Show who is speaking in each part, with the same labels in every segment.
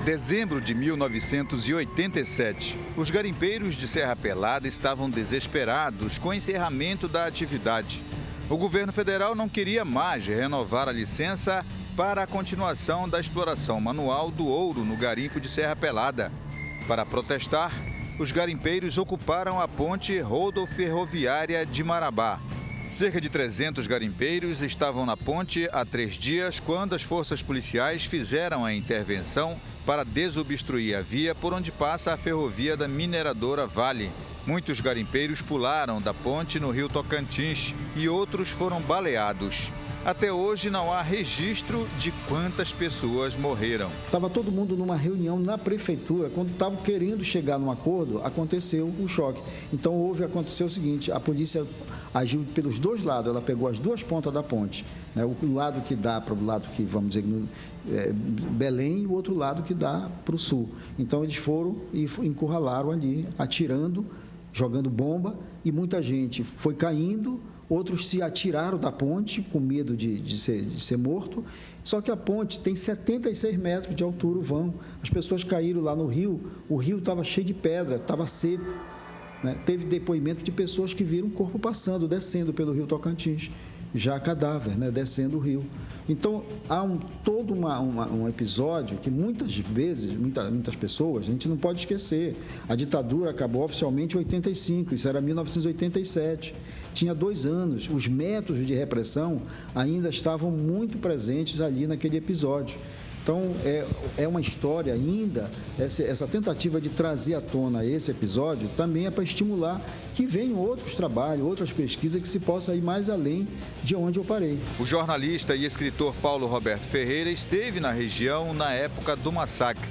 Speaker 1: Dezembro de 1987. Os garimpeiros de Serra Pelada estavam desesperados com o encerramento da atividade. O governo federal não queria mais renovar a licença para a continuação da exploração manual do ouro no garimpo de Serra Pelada. Para protestar, os garimpeiros ocuparam a ponte rodoferroviária de Marabá. Cerca de 300 garimpeiros estavam na ponte há 3 dias quando as forças policiais fizeram a intervenção para desobstruir a via por onde passa a ferrovia da mineradora Vale. Muitos garimpeiros pularam da ponte no rio Tocantins e outros foram baleados. Até hoje não há registro de quantas pessoas morreram.
Speaker 2: Estava todo mundo numa reunião na prefeitura, quando estavam querendo chegar num acordo, aconteceu o choque. Então aconteceu o seguinte, a polícia agiu pelos dois lados, ela pegou as duas pontas da ponte, né? O lado que dá para o lado que, vamos dizer, Belém e o outro lado que dá para o sul. Então eles foram e encurralaram ali, atirando, jogando bomba e muita gente foi caindo. Outros se atiraram da ponte com medo de ser morto. Só que a ponte tem 76 metros de altura, o vão. As pessoas caíram lá no rio, o rio estava cheio de pedra, estava seco. Né? Teve depoimento de pessoas que viram o corpo passando, descendo pelo rio Tocantins, já cadáver, né? Descendo o rio. Então, há todo um episódio que muitas vezes, muitas pessoas, a gente não pode esquecer. A ditadura acabou oficialmente em 85, isso era 1987. Tinha 2 anos, os métodos de repressão ainda estavam muito presentes ali naquele episódio. Então, é uma história ainda, essa tentativa de trazer à tona esse episódio também é para estimular que venham outros trabalhos, outras pesquisas que se possa ir mais além de onde eu parei.
Speaker 1: O jornalista e escritor Paulo Roberto Ferreira esteve na região na época do massacre.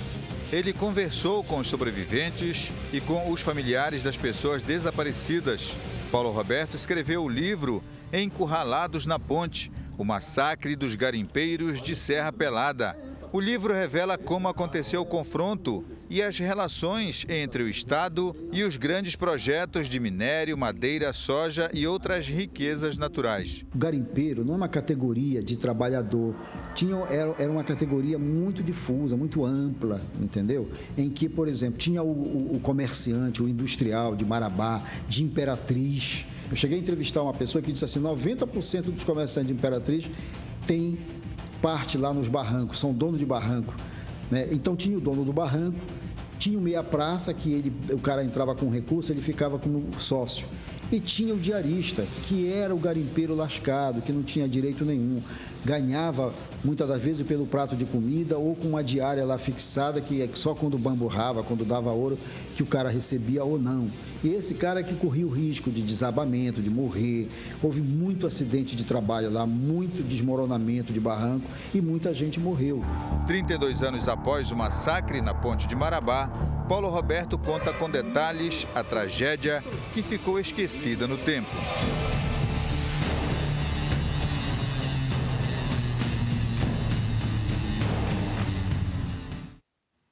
Speaker 1: Ele conversou com os sobreviventes e com os familiares das pessoas desaparecidas. Paulo Roberto escreveu o livro Encurralados na Ponte, o massacre dos garimpeiros de Serra Pelada. O livro revela como aconteceu o confronto e as relações entre o Estado e os grandes projetos de minério, madeira, soja e outras riquezas naturais.
Speaker 2: O garimpeiro não é uma categoria de trabalhador, era uma categoria muito difusa, muito ampla, entendeu? Em que, por exemplo, tinha o comerciante, o industrial de Marabá, de Imperatriz. Eu cheguei a entrevistar uma pessoa que disse assim, 90% dos comerciantes de Imperatriz tem parte lá nos barrancos, são dono de barranco, né? Então tinha o dono do barranco, tinha o meia-praça, que o cara entrava com recurso, ele ficava como sócio. E tinha o diarista, que era o garimpeiro lascado, que não tinha direito nenhum. Ganhava, muitas das vezes, pelo prato de comida ou com uma diária lá fixada, que é só quando bamburrava, quando dava ouro, que o cara recebia ou não. E esse cara que corria o risco de desabamento, de morrer. Houve muito acidente de trabalho lá, muito desmoronamento de barranco e muita gente morreu.
Speaker 1: 32 anos após o massacre na Ponte de Marabá, Paulo Roberto conta com detalhes a tragédia que ficou esquecida no tempo.